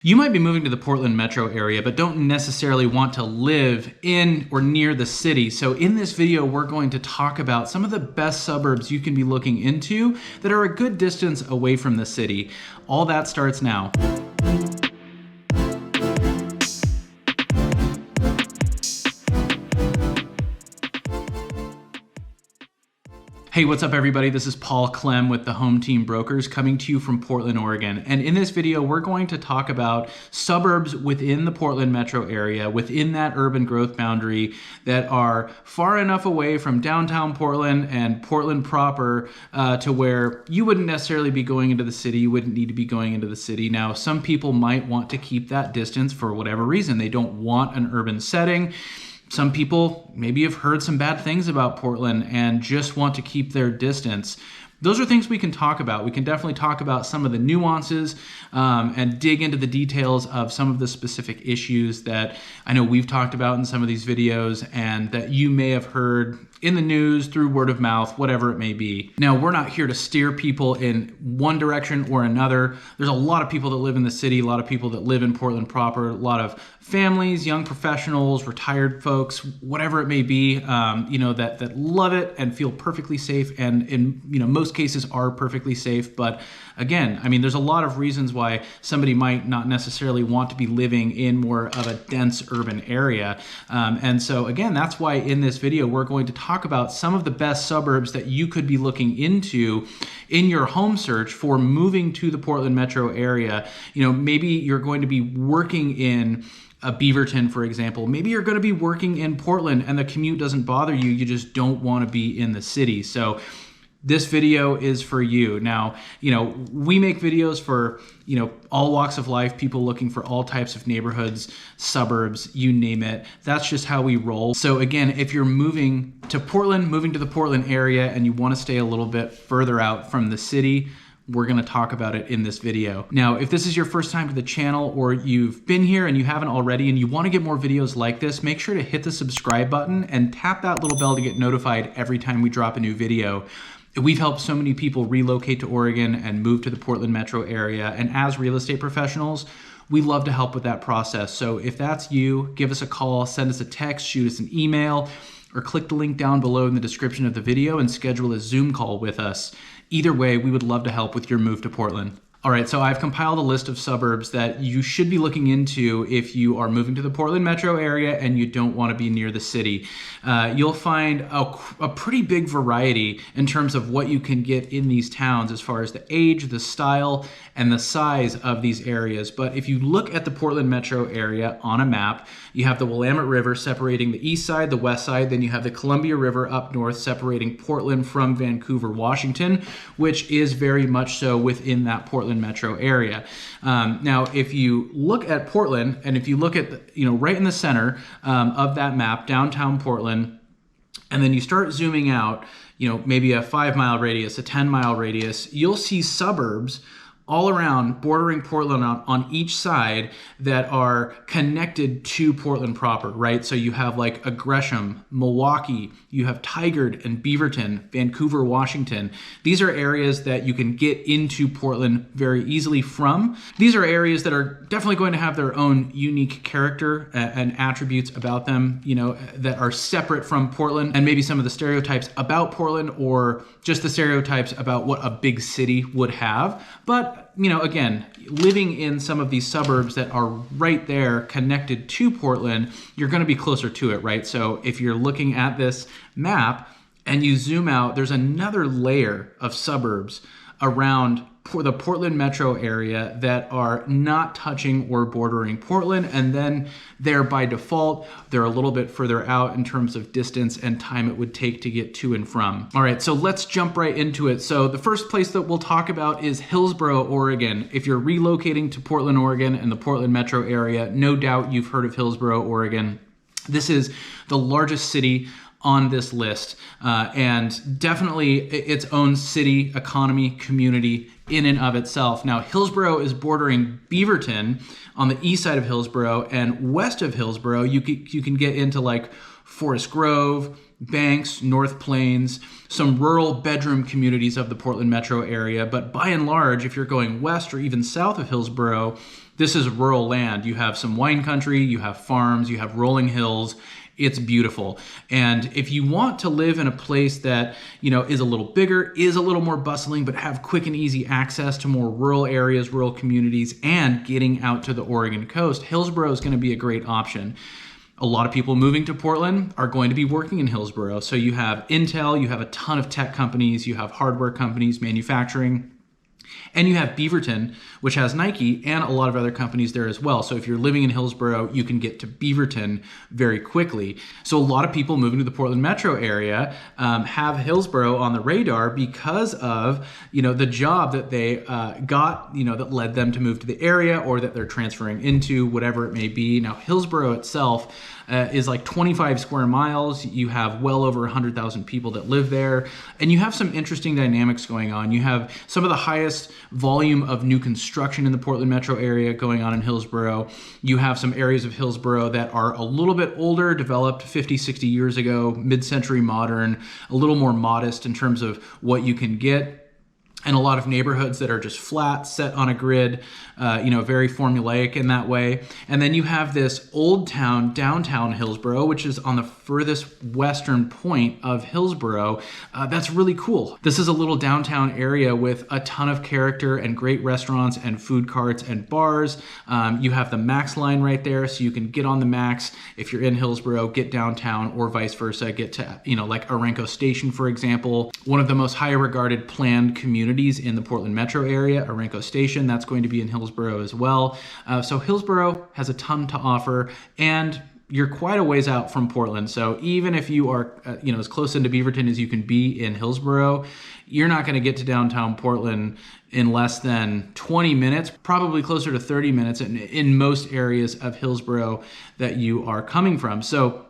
You might be moving to the Portland metro area, but don't necessarily want to live in or near the city. So in this video, we're going to talk about some of the best suburbs you can be looking into that are a good distance away from the city. All that starts now. Hey, what's up everybody? This is Paul Clem with the Home Team Brokers coming to you from Portland, Oregon. And in this video, we're going to talk about suburbs within the Portland metro area, within that urban growth boundary that are far enough away from downtown Portland and Portland proper to where you wouldn't necessarily be going into the city, you wouldn't need to be going into the city. Now, some people might want to keep that distance for whatever reason. They don't want an urban setting. Some people maybe have heard some bad things about Portland and just want to keep their distance. Those are things we can talk about. We can definitely talk about some of the nuances and dig into the details of some of the specific issues that I know we've talked about in some of these videos and that you may have heard in the news, through word of mouth, whatever it may be. Now, we're not here to steer people in one direction or another. There's a lot of people that live in the city, a lot of people that live in Portland proper, a lot of families, young professionals, retired folks, whatever it may be, that love it and feel perfectly safe and in most cases are perfectly safe. But again, there's a lot of reasons why somebody might not necessarily want to be living in more of a dense urban area. And so again, that's why in this video, we're going to talk about some of the best suburbs that you could be looking into in your home search for moving to the Portland metro area. Maybe you're going to be working in Beaverton, for example. Maybe you're going to be working in Portland and the commute doesn't bother you. You just don't want to be in the city. So this video is for you. Now, we make videos for, all walks of life, people looking for all types of neighborhoods, suburbs, you name it. That's just how we roll. So again, if you're moving to Portland, moving to the Portland area, and you want to stay a little bit further out from the city, we're going to talk about it in this video. Now, if this is your first time to the channel or you've been here and you haven't already and you want to get more videos like this, make sure to hit the subscribe button and tap that little bell to get notified every time we drop a new video. We've helped so many people relocate to Oregon and move to the Portland metro area. And as real estate professionals, we love to help with that process. So if that's you, give us a call, send us a text, shoot us an email, or click the link down below in the description of the video and schedule a Zoom call with us. Either way, we would love to help with your move to Portland. All right, so I've compiled a list of suburbs that you should be looking into if you are moving to the Portland metro area and you don't want to be near the city. You'll find a pretty big variety in terms of what you can get in these towns as far as the age, the style, and the size of these areas. But if you look at the Portland metro area on a map, you have the Willamette River separating the east side, the west side, then you have the Columbia River up north separating Portland from Vancouver, Washington, which is very much so within that Portland metro area. Now, if you look at Portland, and if you look at, right in the center of that map, downtown Portland, and then you start zooming out, maybe a 5-mile radius, a 10-mile radius, you'll see suburbs all around bordering Portland on each side that are connected to Portland proper, right? So you have like a Gresham, Milwaukee, you have Tigard and Beaverton, Vancouver, Washington. These are areas that you can get into Portland very easily from. These are areas that are definitely going to have their own unique character and attributes about them, that are separate from Portland and maybe some of the stereotypes about Portland or just the stereotypes about what a big city would have. But again, living in some of these suburbs that are right there connected to Portland, you're going to be closer to it, right? So if you're looking at this map and you zoom out, there's another layer of suburbs around the Portland metro area that are not touching or bordering Portland, and then they're by default, they're a little bit further out in terms of distance and time it would take to get to and from. All right, so let's jump right into it. So the first place that we'll talk about is Hillsboro, Oregon. If you're relocating to Portland, Oregon and the Portland metro area, no doubt you've heard of Hillsboro, Oregon. This is the largest city on this list, and definitely its own city, economy, community in and of itself. Now, Hillsboro is bordering Beaverton on the east side of Hillsboro, and west of Hillsboro, you can get into like Forest Grove, Banks, North Plains, some rural bedroom communities of the Portland metro area. But by and large, if you're going west or even south of Hillsboro, This is rural land. You have some wine country, you have farms, you have rolling hills. It's beautiful. And if you want to live in a place that, is a little bigger, is a little more bustling, but have quick and easy access to more rural areas, rural communities, and getting out to the Oregon coast, Hillsboro is going to be a great option. A lot of people moving to Portland are going to be working in Hillsboro. So you have Intel, you have a ton of tech companies, you have hardware companies, manufacturing, and you have Beaverton, which has Nike and a lot of other companies there as well. So if you're living in Hillsboro, you can get to Beaverton very quickly. So a lot of people moving to the Portland metro area have Hillsboro on the radar because of, the job that they got, that led them to move to the area, or that they're transferring into, whatever it may be. Now, Hillsboro itself is like 25 square miles. You have well over 100,000 people that live there. And you have some interesting dynamics going on. You have some of the highest volume of new construction in the Portland metro area going on in Hillsboro. You have some areas of Hillsboro that are a little bit older, developed 50, 60 years ago, mid-century modern, a little more modest in terms of what you can get. And a lot of neighborhoods that are just flat, set on a grid, very formulaic in that way. And then you have this old town, downtown Hillsboro, which is on the furthest western point of Hillsboro. That's really cool. This is a little downtown area with a ton of character and great restaurants and food carts and bars. You have the Max line right there, so you can get on the Max if you're in Hillsboro, get downtown, or vice versa, get to, like Orenco Station, for example. One of the most high regarded planned communities in the Portland metro area, Orenco Station, that's going to be in Hillsboro as well. So Hillsboro has a ton to offer, and you're quite a ways out from Portland. So even if you are, as close into Beaverton as you can be in Hillsboro, you're not going to get to downtown Portland in less than 20 minutes, probably closer to 30 minutes in most areas of Hillsboro that you are coming from. So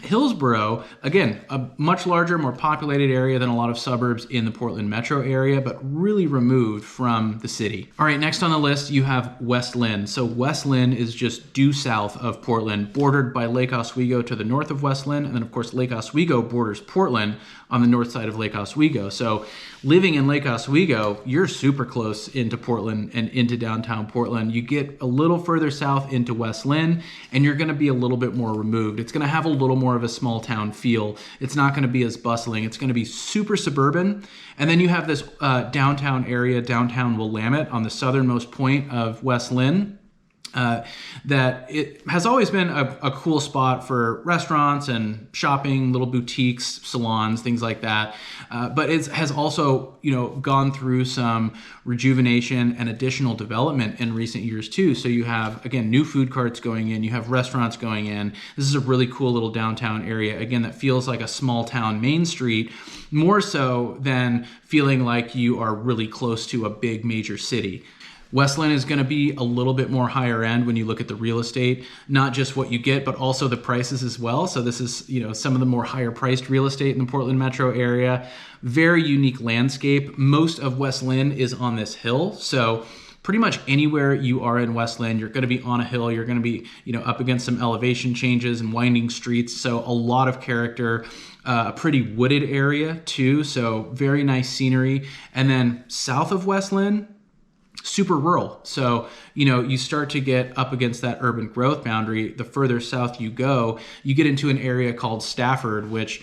Hillsboro, again, a much larger, more populated area than a lot of suburbs in the Portland metro area, but really removed from the city. All right, next on the list, you have West Linn. So West Linn is just due south of Portland, bordered by Lake Oswego to the north of West Linn. And then, of course, Lake Oswego borders Portland on the north side of Lake Oswego. So living in Lake Oswego, you're super close into Portland and into downtown Portland. You get a little further south into West Linn, and you're going to be a little bit more removed. It's going to have a little more of a small town feel. It's not going to be as bustling. It's going to be super suburban. And then you have this downtown area, downtown Willamette, on the southernmost point of West Linn. That it has always been a cool spot for restaurants and shopping, little boutiques, salons, things like that. But it has also, gone through some rejuvenation and additional development in recent years too. So you have, again, new food carts going in, you have restaurants going in. This is a really cool little downtown area, again, that feels like a small town main street, more so than feeling like you are really close to a big major city. West Linn is going to be a little bit more higher end when you look at the real estate, not just what you get, but also the prices as well. So this is, some of the more higher priced real estate in the Portland metro area. Very unique landscape. Most of West Linn is on this hill. So pretty much anywhere you are in West Linn, you're going to be on a hill. You're going to be, up against some elevation changes and winding streets. So a lot of character. A pretty wooded area too. So very nice scenery. And then south of West Linn, super rural. So, you start to get up against that urban growth boundary. The further south you go, you get into an area called Stafford, which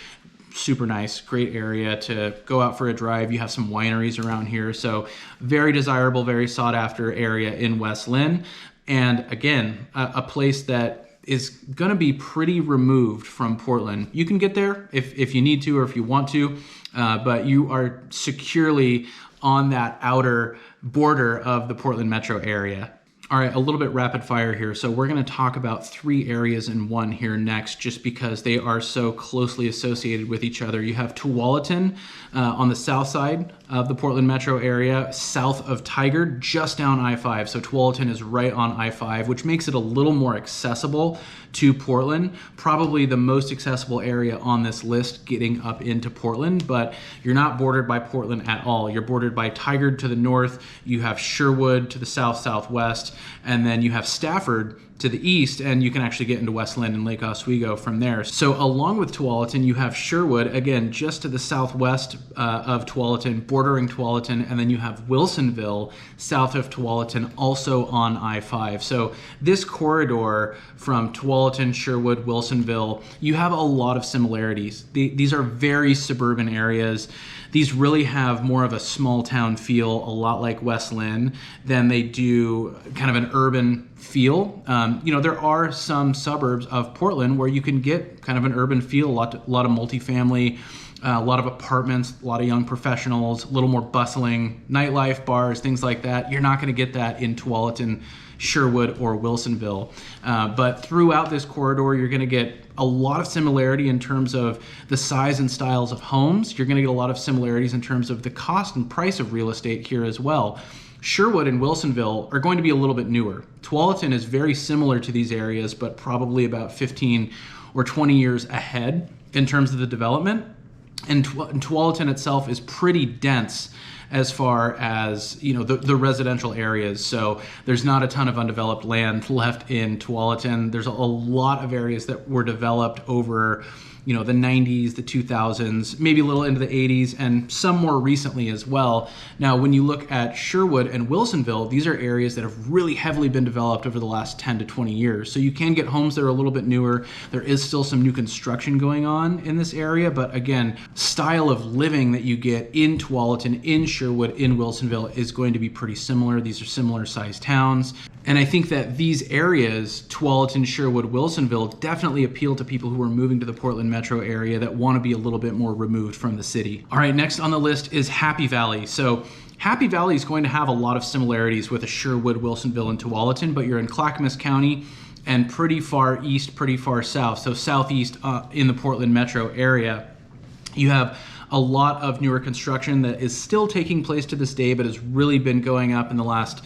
super nice, great area to go out for a drive. You have some wineries around here. So very desirable, very sought after area in West Linn. And again, a place that is going to be pretty removed from Portland. You can get there if you need to or if you want to, but you are securely on that outer border of the Portland metro area. All right, a little bit rapid fire here. So we're going to talk about 3 areas in one here next, just because they are so closely associated with each other. You have Tualatin on the south side of the Portland metro area, south of Tigard, just down I-5. So Tualatin is right on I-5, which makes it a little more accessible to Portland. Probably the most accessible area on this list getting up into Portland, but you're not bordered by Portland at all. You're bordered by Tigard to the north. You have Sherwood to the south, southwest. and then you have Stafford to the east, and you can actually get into West Linn and Lake Oswego from there. So along with Tualatin, you have Sherwood, again, just to the southwest of Tualatin, bordering Tualatin, and then you have Wilsonville, south of Tualatin, also on I-5. So this corridor from Tualatin, Sherwood, Wilsonville, you have a lot of similarities. These are very suburban areas. These really have more of a small town feel, a lot like West Linn, than they do kind of an urban feel. There are some suburbs of Portland where you can get kind of an urban feel, a lot of multifamily, a lot of apartments, a lot of young professionals, a little more bustling nightlife, bars, things like that. You're not going to get that in Tualatin, Sherwood, or Wilsonville. But throughout this corridor, you're going to get a lot of similarity in terms of the size and styles of homes. You're going to get a lot of similarities in terms of the cost and price of real estate here as well. Sherwood and Wilsonville are going to be a little bit newer. Tualatin is very similar to these areas, but probably about 15 or 20 years ahead in terms of the development. And Tualatin itself is pretty dense as far as the residential areas. So there's not a ton of undeveloped land left in Tualatin. There's a lot of areas that were developed over the 90s, the 2000s, maybe a little into the 80s, and some more recently as well. Now, when you look at Sherwood and Wilsonville, these are areas that have really heavily been developed over the last 10 to 20 years. So you can get homes that are a little bit newer. There is still some new construction going on in this area, but again, style of living that you get in Tualatin, in Sherwood, in Wilsonville is going to be pretty similar. These are similar sized towns. And I think that these areas, Tualatin, Sherwood, Wilsonville, definitely appeal to people who are moving to the Portland metro area that want to be a little bit more removed from the city. All right, next on the list is Happy Valley. So Happy Valley is going to have a lot of similarities with a Sherwood, Wilsonville, and Tualatin, but you're in Clackamas County and pretty far east, pretty far south. So southeast in the Portland metro area. You have a lot of newer construction that is still taking place to this day, but has really been going up in the last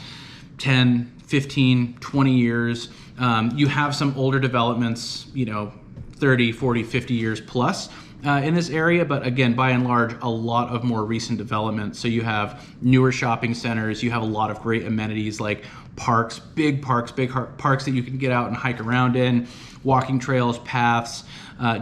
10, 15, 20 years. You have some older developments, 30, 40, 50 years plus in this area, but again, by and large, a lot of more recent development. So you have newer shopping centers, you have a lot of great amenities like parks, big parks that you can get out and hike around in, walking trails, paths,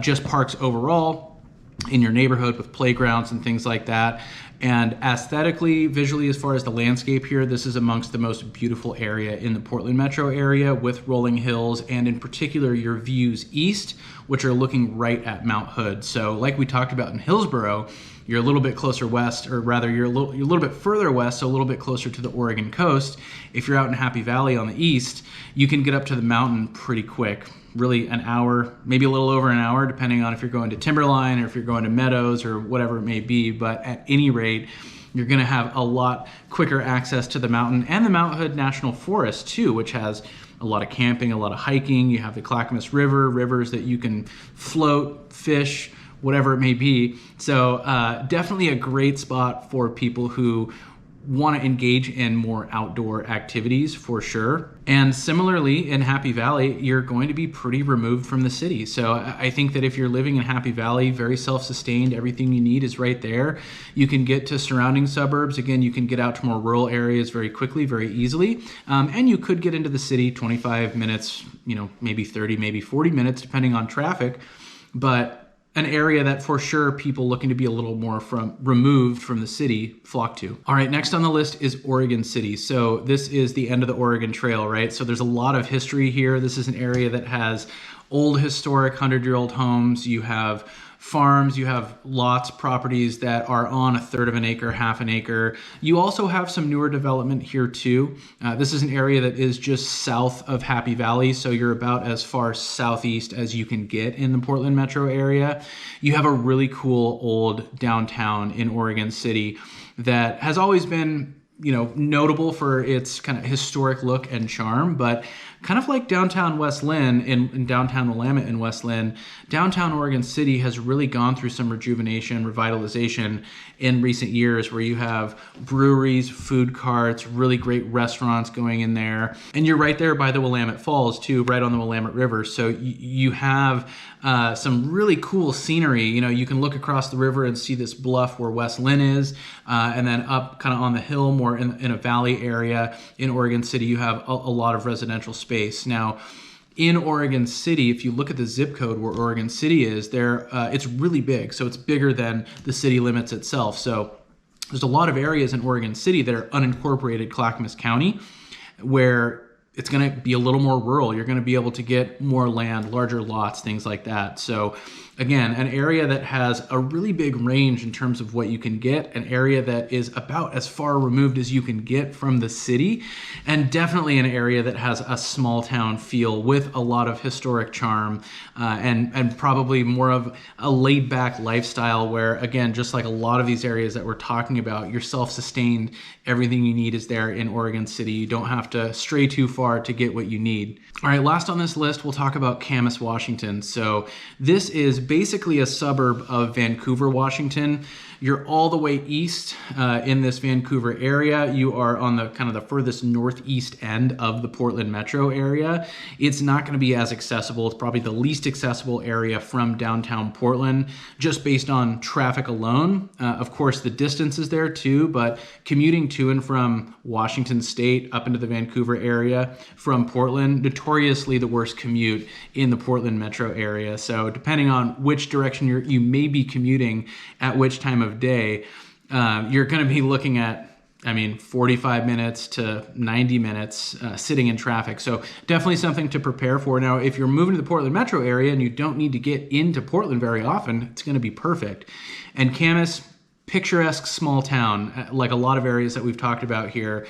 just parks overall in your neighborhood with playgrounds and things like that. And aesthetically, visually, as far as the landscape here, this is amongst the most beautiful area in the Portland metro area with rolling hills, and in particular your views east, which are looking right at Mount Hood. So like we talked about in Hillsboro, you're a little bit closer west, or rather you're a little bit further west, so a little bit closer to the Oregon coast. If you're out in Happy Valley on the east, you can get up to the mountain pretty quick. Really an hour, maybe a little over an hour, depending on if you're going to Timberline or if you're going to Meadows or whatever it may be. But at any rate, you're going to have a lot quicker access to the mountain and the Mount Hood National Forest too, which has a lot of camping, a lot of hiking. You have the Clackamas River, rivers that you can float, fish, whatever it may be. So definitely a great spot for people who want to engage in more outdoor activities for sure. And similarly, in Happy Valley, you're going to be pretty removed from the city. So I think that if you're living in Happy Valley, very self-sustained, everything you need is right there. You can get to surrounding suburbs. Again, you can get out to more rural areas very quickly, very easily. And you could get into the city 25 minutes, maybe 30, maybe 40 minutes, depending on traffic. But an area that for sure people looking to be a little more removed from the city flock to. All right, next on the list is Oregon City. So this is the end of the Oregon Trail, right? So there's a lot of history here. This is an area that has old historic 100-year-old homes. You have farms, you have lots, properties that are on 1/3 of an acre, 1/2 an acre. You also have some newer development here too. This is an area that is just south of Happy Valley, so you're about as far southeast as you can get in the Portland metro area. You have a really cool old downtown in Oregon City that has always been notable for its kind of historic look and charm, but kind of like downtown West Linn in downtown Willamette in West Linn, downtown Oregon City has really gone through some rejuvenation, revitalization in recent years, where you have breweries, food carts, really great restaurants going in there. And you're right there by the Willamette Falls too, right on the Willamette River. So you have some really cool scenery. You can look across the river and see this bluff where West Linn is, and then up kind of on the hill more more in a valley area. In Oregon City, you have a lot of residential space. Now, in Oregon City, if you look at the zip code where Oregon City is, it's really big. So it's bigger than the city limits itself. So there's a lot of areas in Oregon City that are unincorporated Clackamas County, where it's going to be a little more rural. You're going to be able to get more land, larger lots, things like that. So again, an area that has a really big range in terms of what you can get, an area that is about as far removed as you can get from the city, and definitely an area that has a small town feel with a lot of historic charm, and probably more of a laid back lifestyle where, again, just like a lot of these areas that we're talking about, you're self-sustained. Everything you need is there in Oregon City. You don't have to stray too far to get what you need. All right, last on this list, we'll talk about Camas, Washington. So this is basically a suburb of Vancouver, Washington. You're all the way east in this Vancouver area. You are on the kind of the furthest northeast end of the Portland metro area. It's not going to be as accessible. It's probably the least accessible area from downtown Portland, just based on traffic alone. Of course, the distance is there too, but commuting to and from Washington State up into the Vancouver area from Portland, notoriously the worst commute in the Portland metro area. So depending on which direction you may be commuting at which time of day, you're going to be looking at, 45 minutes to 90 minutes sitting in traffic. So definitely something to prepare for. Now, if you're moving to the Portland metro area and you don't need to get into Portland very often, it's going to be perfect. And Camas, picturesque small town, like a lot of areas that we've talked about here,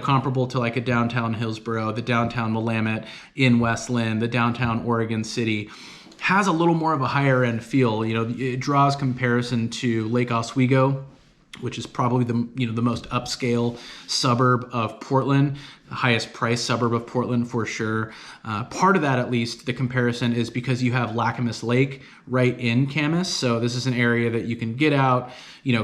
comparable to like a downtown Hillsboro, the downtown Willamette in West Linn, the downtown Oregon City. Has a little more of a higher end feel. It draws comparison to Lake Oswego, which is probably the most upscale suburb of Portland, the highest priced suburb of Portland for sure. Part of that, at least, the comparison is because you have Lacamas Lake right in Camas. So this is an area that you can get out,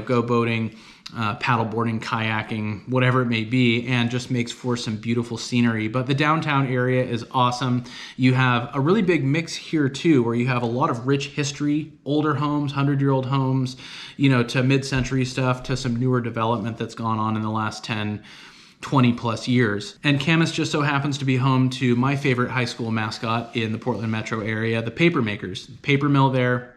go boating, paddleboarding, kayaking, whatever it may be, and just makes for some beautiful scenery. But the downtown area is awesome. You have a really big mix here too, where you have a lot of rich history, older homes, 100-year-old homes, to mid-century stuff, to some newer development that's gone on in the last 10, 20 plus years. And Camas just so happens to be home to my favorite high school mascot in the Portland metro area, the Paper Makers. Paper mill there.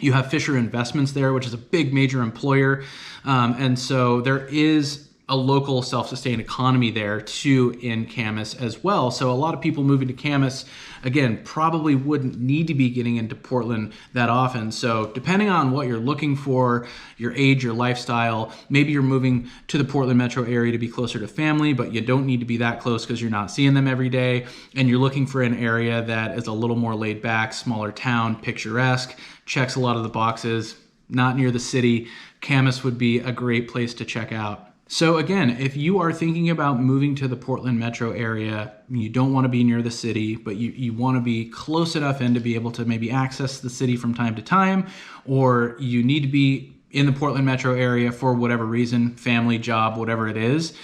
You have Fisher Investments there, which is a big major employer. And so there is a local self-sustained economy there too in Camas as well. So a lot of people moving to Camas, again, probably wouldn't need to be getting into Portland that often. So depending on what you're looking for, your age, your lifestyle, maybe you're moving to the Portland metro area to be closer to family, but you don't need to be that close because you're not seeing them every day. And you're looking for an area that is a little more laid back, smaller town, picturesque, checks a lot of the boxes, not near the city. Camas would be a great place to check out. So again, if you are thinking about moving to the Portland metro area, you don't want to be near the city, but you want to be close enough in to be able to maybe access the city from time to time, or you need to be in the Portland metro area for whatever reason, family, job, whatever it is,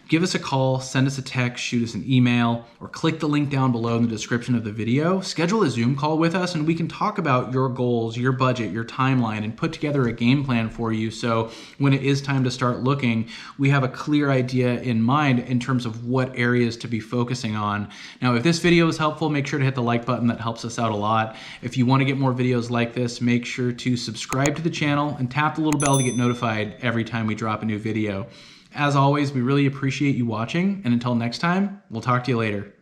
give us a call, send us a text, shoot us an email, or click the link down below in the description of the video. Schedule a Zoom call with us and we can talk about your goals, your budget, your timeline, and put together a game plan for you. So when it is time to start looking, we have a clear idea in mind in terms of what areas to be focusing on. Now, if this video is helpful, make sure to hit the like button. That helps us out a lot. If you want to get more videos like this, make sure to subscribe to the channel and tap the little bell to get notified every time we drop a new video. As always, we really appreciate you watching, and until next time, we'll talk to you later.